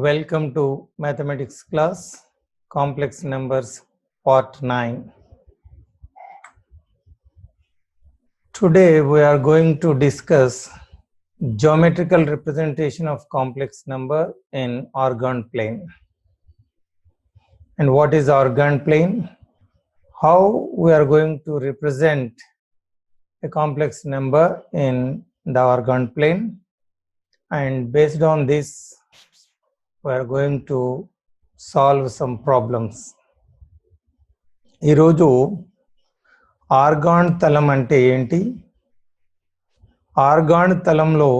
Welcome to mathematics class, complex numbers part 9. Today we are going to discuss geometrical representation of complex number in orgone plane. And what is orgone plane? How we are going to represent a complex number in the orgone plane, and based on this we are going to solve some problems. ఈరోజు organ తలం అంటే ఏంటి, organ తలంలో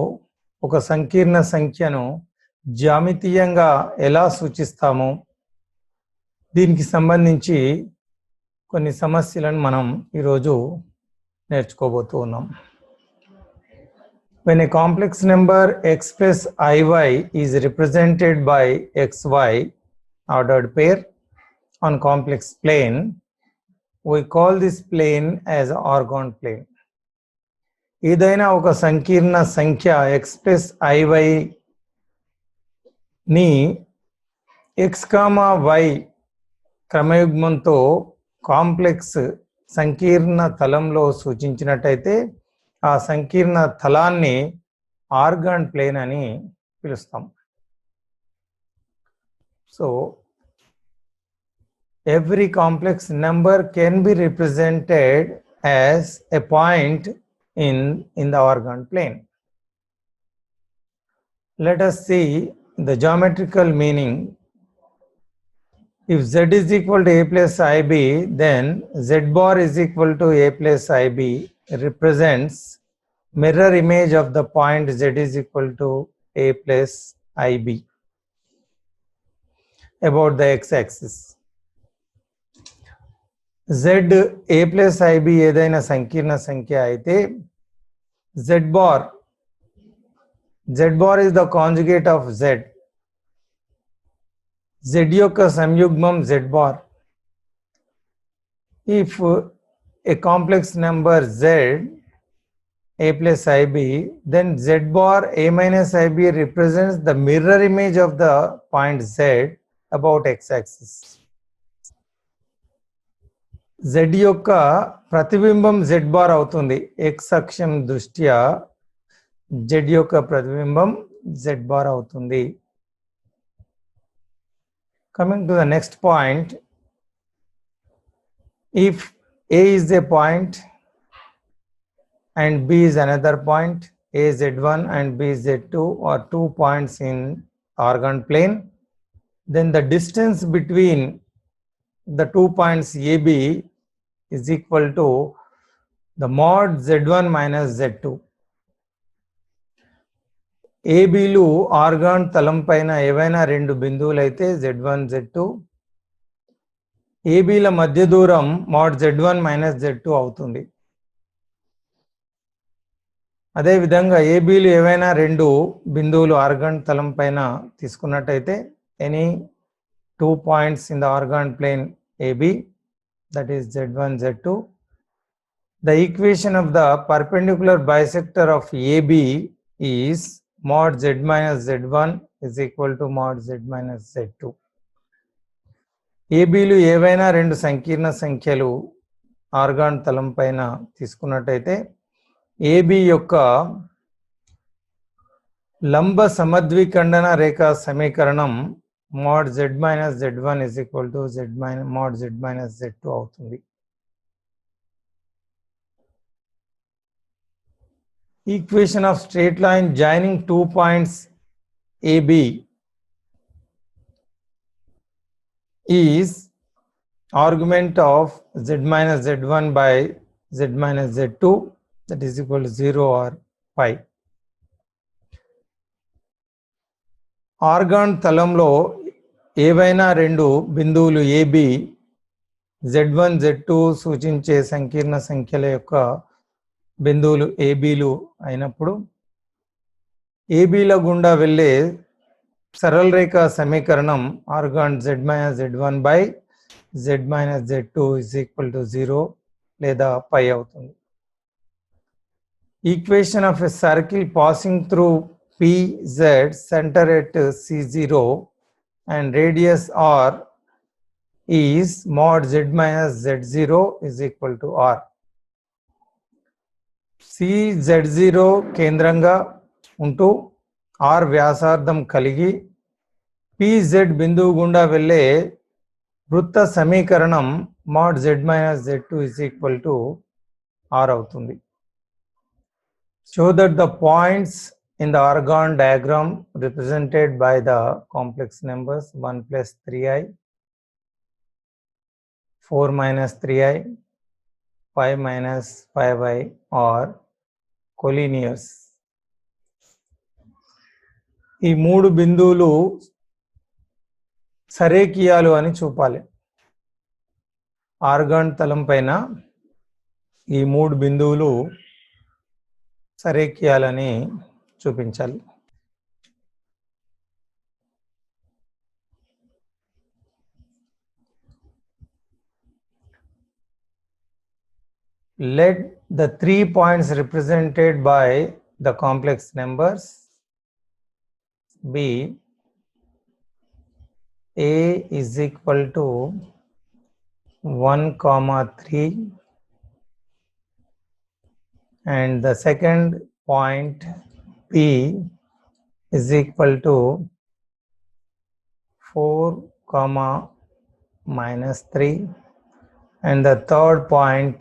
ఒక సంకీర్ణ సంఖ్యను జ్యామితీయంగా ఎలా సూచిస్తాము, దీనికి సంబంధించి కొన్ని సమస్యలను మనం ఈరోజు నేర్చుకోబోతూ ఉన్నాం. When a complex number x plus iy is represented by xy ordered pair on complex plane, we call this plane as orgone plane. ఏదైనా ఒక సంకీర్ణ సంఖ్య x plus iy ని x, y క్రమయుగ్మంతో కాంప్లెక్స్ సంకీర్ణ తలంలో సూచించినట్టయితే ఆ సంకీర్ణ తలాన్ని ఆర్గాన్ ప్లేన్ అని పిలుస్తాం. So every complex number can be represented as a point in the orgone plane. Let us see the geometrical meaning. If z is equal to a plus ib, then z bar is equal to a plus ib represents mirror image of the point z is equal to a plus ib about the x-axis. z a plus ib ఏదైనా సంకీర్ణ సంఖ్య అయితే z bar is the conjugate of z. z యొక్క సంయుగ్మం z bar. If a complex number z a plus ib, then z bar a minus ib represents the mirror image of the point z about x-axis. z యొక్క ప్రతిబింబం z bar అవుతుంది. x అక్షం దృష్ట్యా z యొక్క ప్రతిబింబం z bar అవుతుంది. Coming to the next point, if a is a point and b is another point, a z1 and b z2 are 2 points in orgone plane, then the distance between the 2 points AB is equal to the mod z1 minus z2. ABలు Argand తలం పైన ఏవైనా రెండు బిందువులు అయితే z1 z2, ABల మధ్య దూరం mod z1 minus z2 అవుతుంది. అదే విధంగా ABలు ఏవైనా రెండు బిందువులు ఆర్గాన్ తలం పైన తీసుకున్నట్టయితే any 2 points in the orgone plane AB, that is z1 z2, the equation of the perpendicular bisector of AB is mod z minus z1 is equal to mod z minus z2. ABలు ఏవైనా రెండు సంకీర్ణ సంఖ్యలు organ తలం పైన తీసుకున్నట్టయితే AB యొక్క లంబ సమద్విఖండన రేఖ సమీకరణం mod z minus z1 is equal to mod z minus z2 అవుతుంది. Equation of straight line joining 2 points AB is argument of z minus z1 by z minus z2, that is equal to 0 or pi. Organ తలంలో ఏవైనా రెండు బిందువులు AB z1 z2 సూచించే సంకీర్ణ సంఖ్యల యొక్క బిందువులు ABలు అయినప్పుడు ABల గుండా వెళ్ళే సరళ రేఖ సమీకరణం organ z minus z1 by z minus z2 is equal to 0 లేదా pi అవుతుంది. Equation of a circle passing through PZ center at C0 and radius r is mod z minus z0 is equal to r. CZ0 కేంద్రంగా ఉంటూ r వ్యాసార్థం కలిగి PZ బిందువు గుండా వెళ్ళే వృత్త సమీకరణం mod z minus z2 is equal to r అవుతుంది. Show that the points in the Argand diagram represented by the complex numbers 1 plus 3i, 4 minus 3i, 5 minus 5i are collinears. ఈ మూడు బిందువులు సరేఖీయాలు అని చూపాలి. ఆర్గాన్ తలం పైన ఈ మూడు బిందువులు సరేఖీయాలని చూపించాలి. Let the 3 points represented by the complex numbers be A is equal to 1, 3 and the second point B is equal to 4, minus 3 and the third point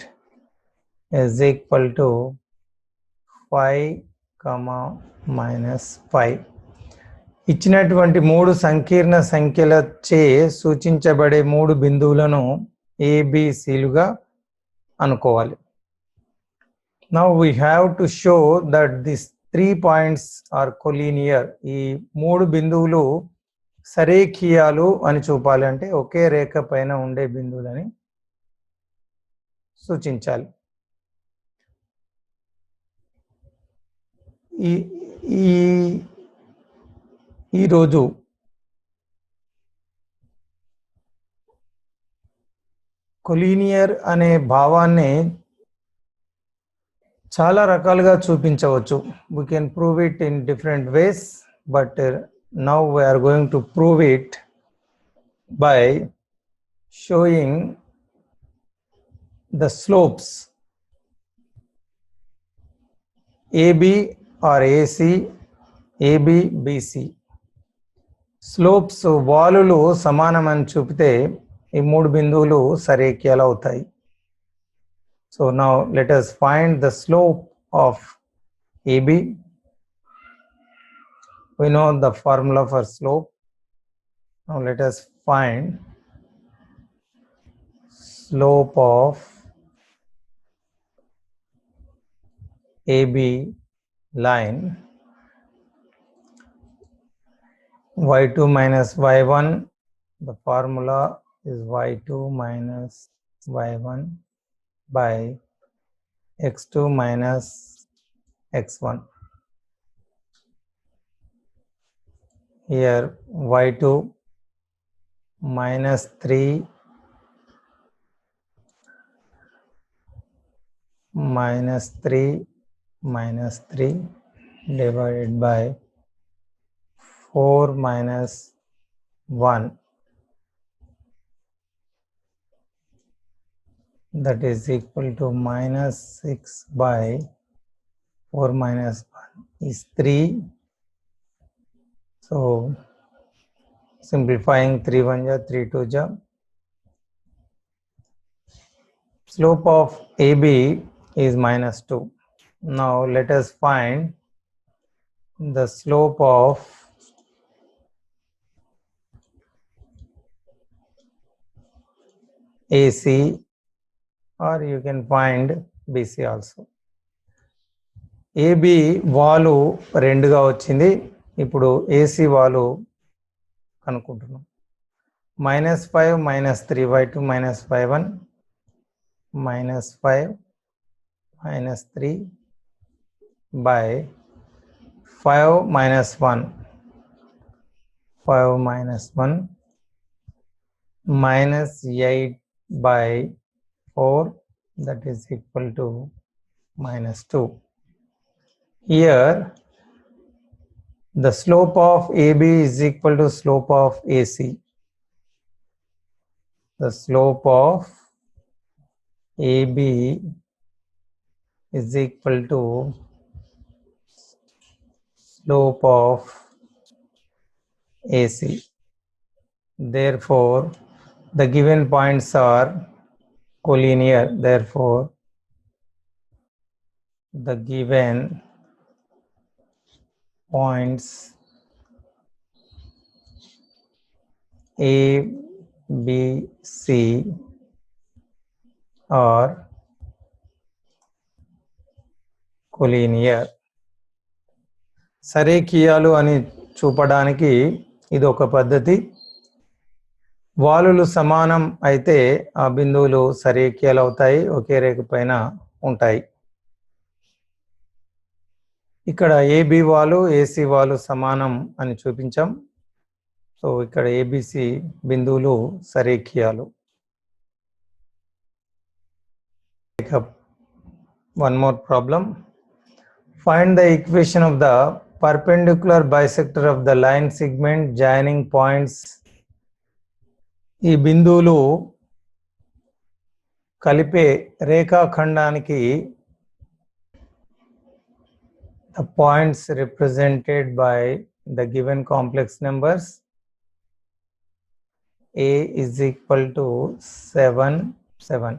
is equal to 5, minus 5. ఇచ్చినటువంటి మూడు సంకీర్ణ సంఖ్యలచే సూచించబడే మూడు బిందువులను ABCలుగా అనుకోవాలి. Now we have to show that these 3 points are collinear. ఈ మూడు బిందువులు సరేఖీయాలు అని చూపాలి, అంటే ఒకే రేఖ పైన ఉండే బిందువులని సూచించాలి. ఈరోజు కొలీనియర్ అనే భావాన్ని చాలా రకాలుగా చూపించవచ్చు. We can prove it in different ways, but now we are going to prove it by showing the slopes AB or AC, AB, BC. Slopes వాలులు సమానమని చూపితే ఈ మూడు బిందువులు సరేఖీయాలు అవుతాయి. So now let us find the slope of AB. We know the formula for slope. Now let us find slope of AB line. y2 minus y1, the formula is y2 minus y1 by x2 minus x1. Here y2 minus 3 minus 3 minus 3 divided by 4 minus 1, that is equal to minus 6 by 4 minus 1 is 3. So simplifying 3 1 ja 3 2 ja. Slope of AB is minus 2. Now let us find the slope of AC, or you can find BC also. AB వాలు 2గా వచ్చింది. ఇప్పుడు AC వాలు కనుక్కుంటున్నాం. -5 minus 3 y2 minus y1 minus 5 minus 3 by 5 minus 1 5 minus 1 minus 8 by 4, that is equal to minus 2. Here The slope of AB is equal to slope of AC. The slope of AB is equal to slope of AC. Therefore, the given points are collinear. Therefore, the given points A, B, C are collinear. సరేఖీయాలు అని చూపడానికి ఇది ఒక పద్ధతి. వాలులు సమానం అయితే ఆ బిందువులు సరేఖీయాలు అవుతాయి, ఒకే రేఖ పైన ఉంటాయి. ఇక్కడ ఏబి వాలు ఏసీ వాలు సమానం అని చూపించాం. సో ఇక్కడ ఏబిసి బిందువులు సరేఖీయాలు. One more problem. Find the equation of the perpendicular bisector of the line segment joining points. ఈ బిందువులు కలిపే రేఖాఖండానికి the points represented by the given complex numbers. A is equal to 7, 7.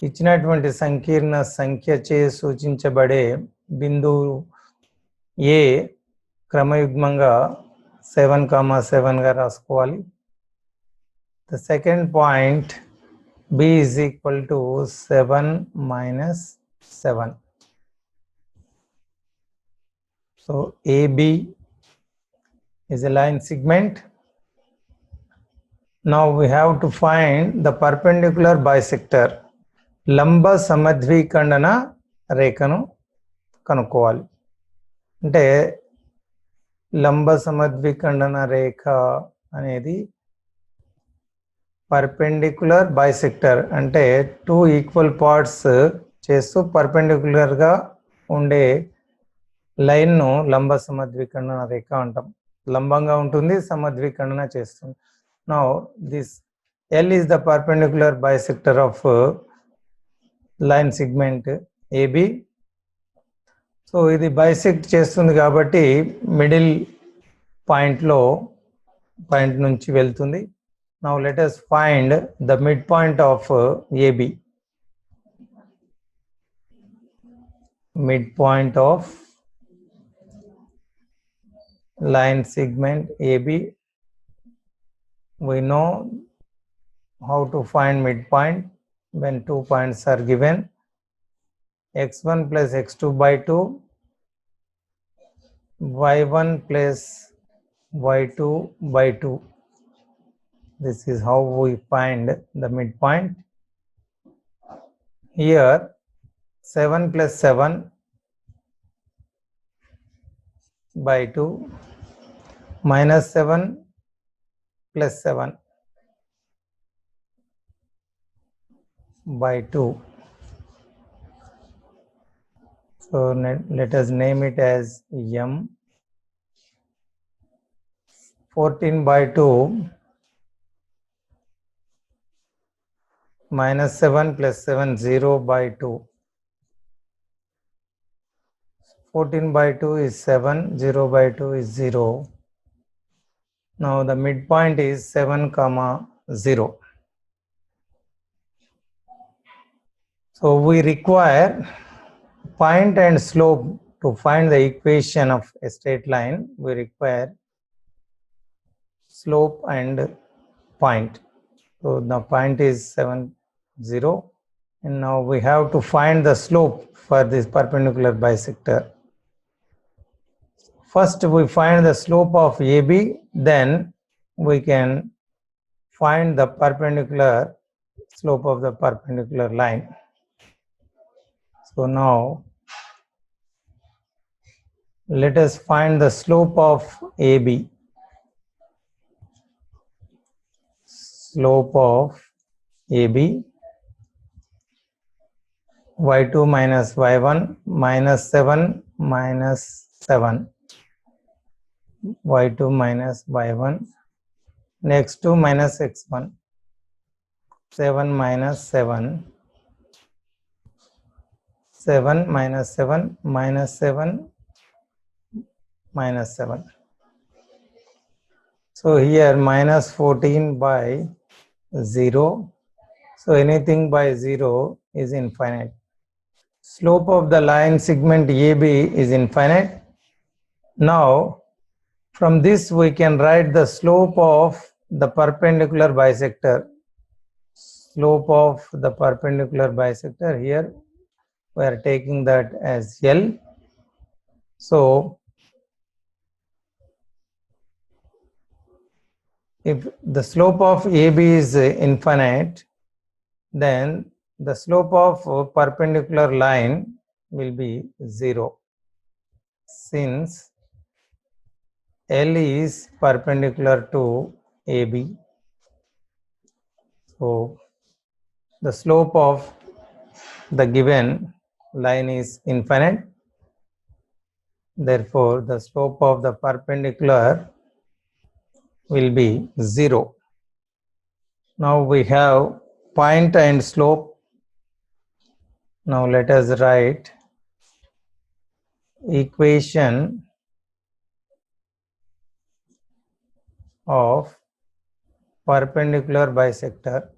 ఇచ్చినటువంటి సంకీర్ణ సంఖ్యచే సూచించబడే బిందువు ఏ క్రమయుగ్మంగా 7, 7గా రాసుకోవాలి. The second point B is equal to 7 minus 7. So AB is a line segment. Now we have to find the perpendicular bisector. లంబ సమద్విఖండన రేఖను కనుక్కోవాలి. అంటే లంబ సమద్విఖండన రేఖ అనేది పర్పెండిక్యులర్ బైసెక్టర్, అంటే 2 ఈక్వల్ పార్ట్స్ చేస్తూ పర్పెండిక్యులర్గా ఉండే లైన్ను లంబ సమద్విఖండన రేఖ అంటాం. లంబంగా ఉంటుంది, సమద్విఖండన చేస్తుంది. Now this L is the perpendicular bisector of line segment AB. So ఇది బైసెక్ట్ చేస్తుంది కాబట్టి మిడిల్ పాయింట్ నుంచి వెళ్తుంది. Now let us find the midpoint of AB. Midpoint of line segment AB. We know how to find midpoint when 2 points are given. x1 plus x2 by 2, y1 plus y2 by 2. This is how we find the midpoint. Here 7 plus 7 by 2 minus 7 plus 7 by 2. So let us name it as M. 14 by 2 minus 7 plus 7, 0 by 2. 14 by 2 is 7, 0 by 2 is 0. Now the midpoint is 7, 0. So we require point and slope to find the equation of a straight line. We require slope and point. So the point is 7, 0, and now we have to find the slope for this perpendicular bisector. First we find the slope of AB, then we can find the perpendicular slope of the perpendicular line. So now let us find the slope of AB. Slope of AB, y2 minus y1 minus 7 minus 7. y2 minus y1, x2 minus x1, 7 minus 7, 7 minus 7 minus 7 minus 7. So here minus 14 by 0. So anything by 0 is infinite. Slope of the line segment AB is infinite. Now from this we can write the slope of the perpendicular bisector. Slope of the perpendicular bisector, here we are taking that as L. So if the slope of AB is infinite, then the slope of a perpendicular line will be 0, since L is perpendicular to AB. So the slope of the given line is infinite. Therefore, the slope of the perpendicular will be 0. Now we have point and slope. Now let us write equation of perpendicular bisector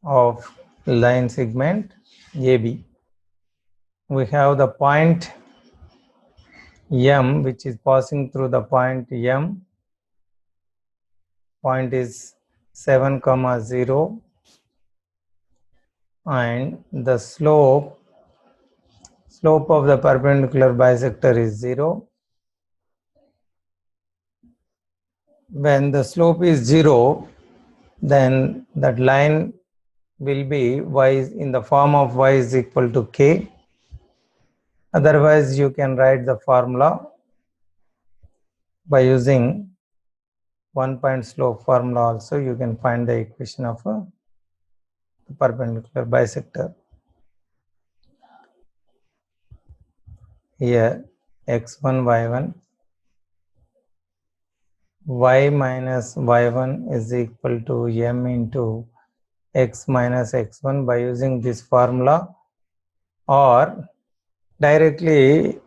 of line segment AB. We have the point M, which is passing through the point M. Point is 7, 0, and the slope of the perpendicular bisector is 0. When the slope is 0, then that line will be y in the form of y is equal to k. Otherwise, you can write the formula by using one-point slope formula. Also, you can find the equation of a perpendicular bisector. Here, x1, y1, y minus y1 is equal to m into x minus x1 by using this formula, or directly,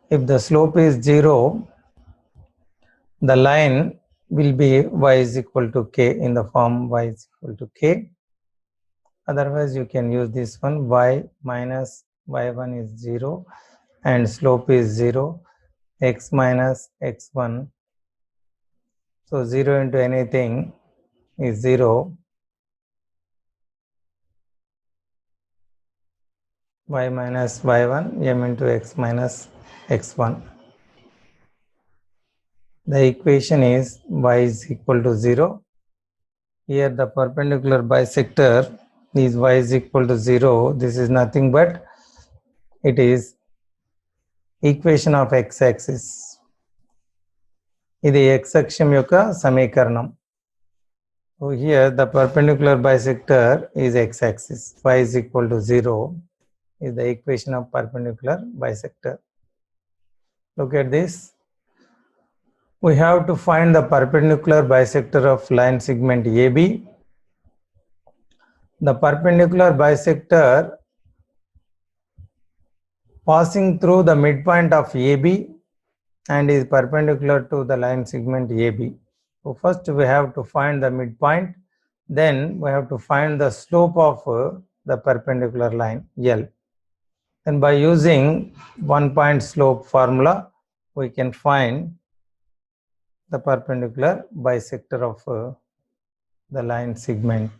if the slope is 0, the line will be y is equal to k in the form y is equal to k. Otherwise, you can use this one, y minus y1 is 0 and slope is 0, x minus x1. So 0 into anything is 0. Y minus y1, m into x minus x1. The equation is y is equal to 0. Here the perpendicular bisector is y is equal to 0. This is nothing but it is equation of x-axis. ఇది x అక్షం యొక్క సమీకరణం. So here the perpendicular bisector is x-axis. Y is equal to 0 is the equation of perpendicular bisector. Look at this. We have to find the perpendicular bisector of line segment AB. The perpendicular bisector passing through the midpoint of AB and is perpendicular to the line segment AB. So first we have to find the midpoint, then we have to find the slope of the perpendicular line L. And by using one-point slope formula, we can find the perpendicular bisector of the line segment.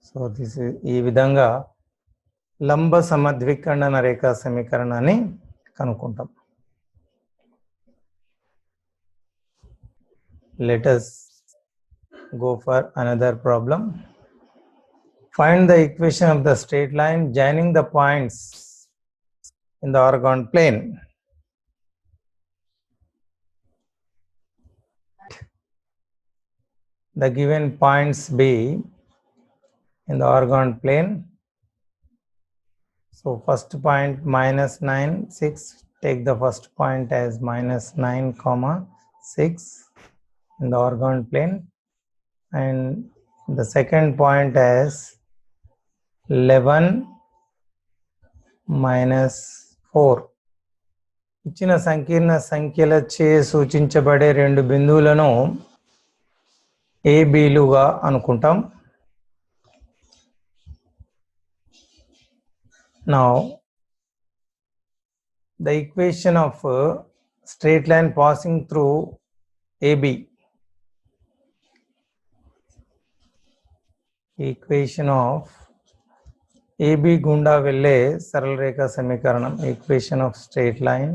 So this is ఈ విధంగా లంబ సమద్విఖండన రేఖా సమీకరణాన్ని కనుక్కుంటాం. Let us go for another problem. Find the equation of the straight line joining the points in the orthographic plane. The given points be in the orgone plane. So first point minus 9, 6. Take the first point as minus 9, 6 in the orgone plane, and the second point as 11 minus 4. ఇచ్చిన సంకీర్ణ సంఖ్యలచే సూచించబడే రెండు బిందువులను ఏ బిలుగా అనుకుంటాం. Now the equation of straight line passing through AB, equation of AB గుండా వెళ్ళే సరళ రేఖ సమీకరణం, equation of straight line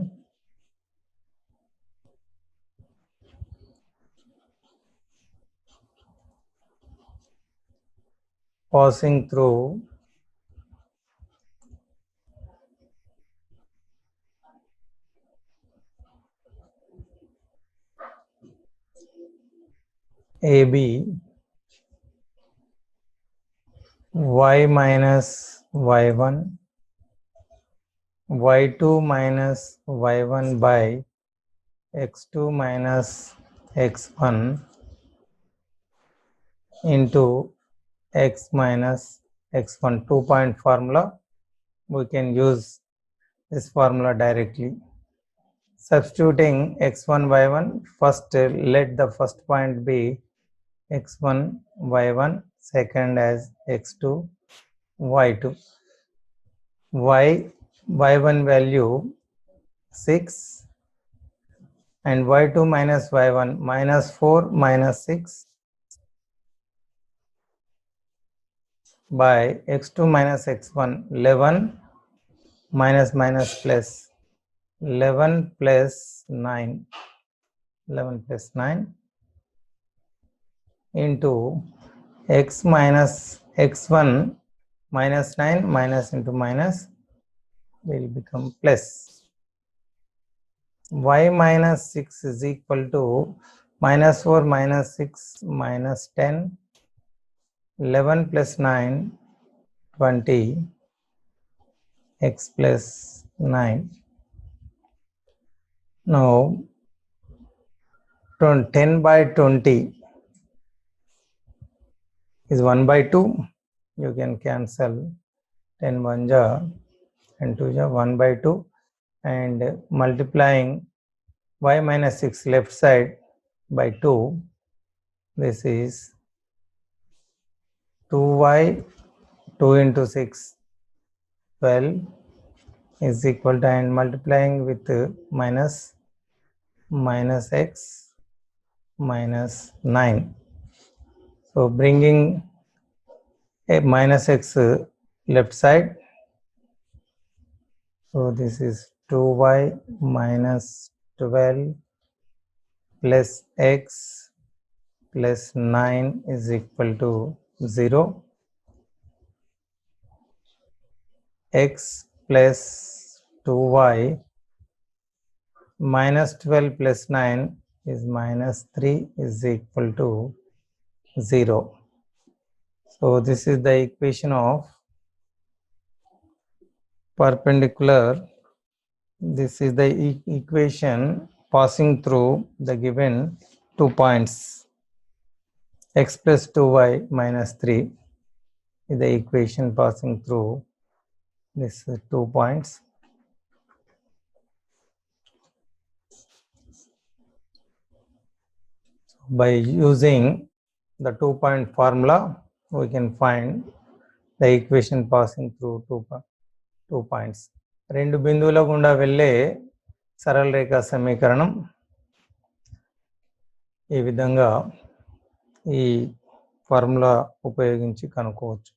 passing through AB, y minus y1, y2 minus y1 by x2 minus x1 into x minus x1. 2-point formula. We can use this formula directly. Substituting x1 y1, first let the first point be x1 y1, second as x2 y2. y1 value 6 and y2 minus y1 minus 4 minus 6 by x2 minus x1, 11 minus minus plus 11 plus 9, 11 plus 9 into x minus x1 minus 9 minus into minus will become plus. Y minus 6 is equal to minus 4 minus 6 minus 10, 11 plus 9, 20, x plus 9. Now 10 by 20 is 1 by 2. You can cancel 10 1 ja and 2 ja, 1 by 2, and multiplying y minus 6 left side by 2, this is 2y, 2 into 6, 12 is equal to, and multiplying with minus x minus 9. So bringing a minus x left side. So this is 2y minus 12 plus x plus 9 is equal to 0. X plus 2y minus 12 plus 9 is minus 3 is equal to 0. So this is the equation of perpendicular. This is the equation passing through the given 2 points. X plus 2y minus 3 is the equation passing through these 2 points. By using the 2-point formula, we can find the equation passing through 2 points. రెండు బిందువుల గుండా వెళ్ళే సరళ రేఖా సమీకరణం ఈ విధంగా ఈ formula ఉపయోగించి కనుక్కోవచ్చు.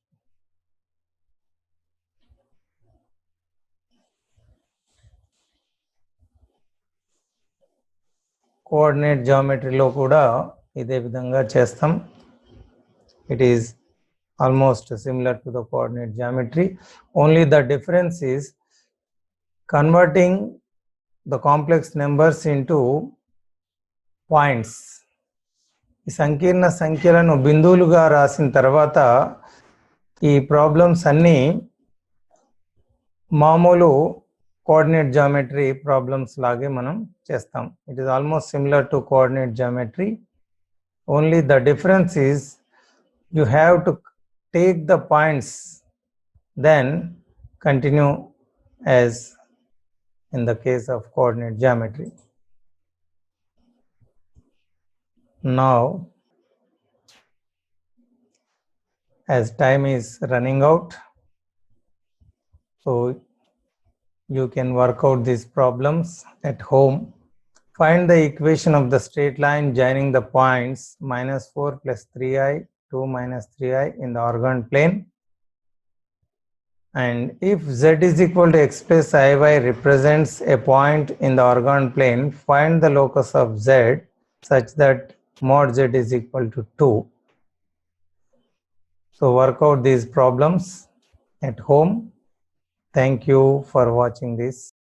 కోఆర్డినేట్ జామెట్రీలో కూడా ఇదే విధంగా చేస్తాం. It is almost similar to the coordinate geometry. Only the difference is converting the complex numbers into points. ఈ సంకీర్ణ సంఖ్యలను బిందువులుగా రాసిన తర్వాత ఈ ప్రాబ్లమ్స్ అన్నీ మామూలు కోఆర్డినేట్ జామెట్రీ ప్రాబ్లమ్స్ లాగే మనం చేస్తాం. It is almost similar to coordinate geometry. Only the difference is you have to take the points, then continue as in the case of coordinate geometry. Now, as time is running out, so you can work out these problems at home. Find the equation of the straight line joining the points -4 plus 3i, 2 minus 3i in the organoid plane. And if z is equal to x plus iy represents a point in the organoid plane, find the locus of z such that mod z is equal to 2. So work out these problems at home. Thank you for watching this.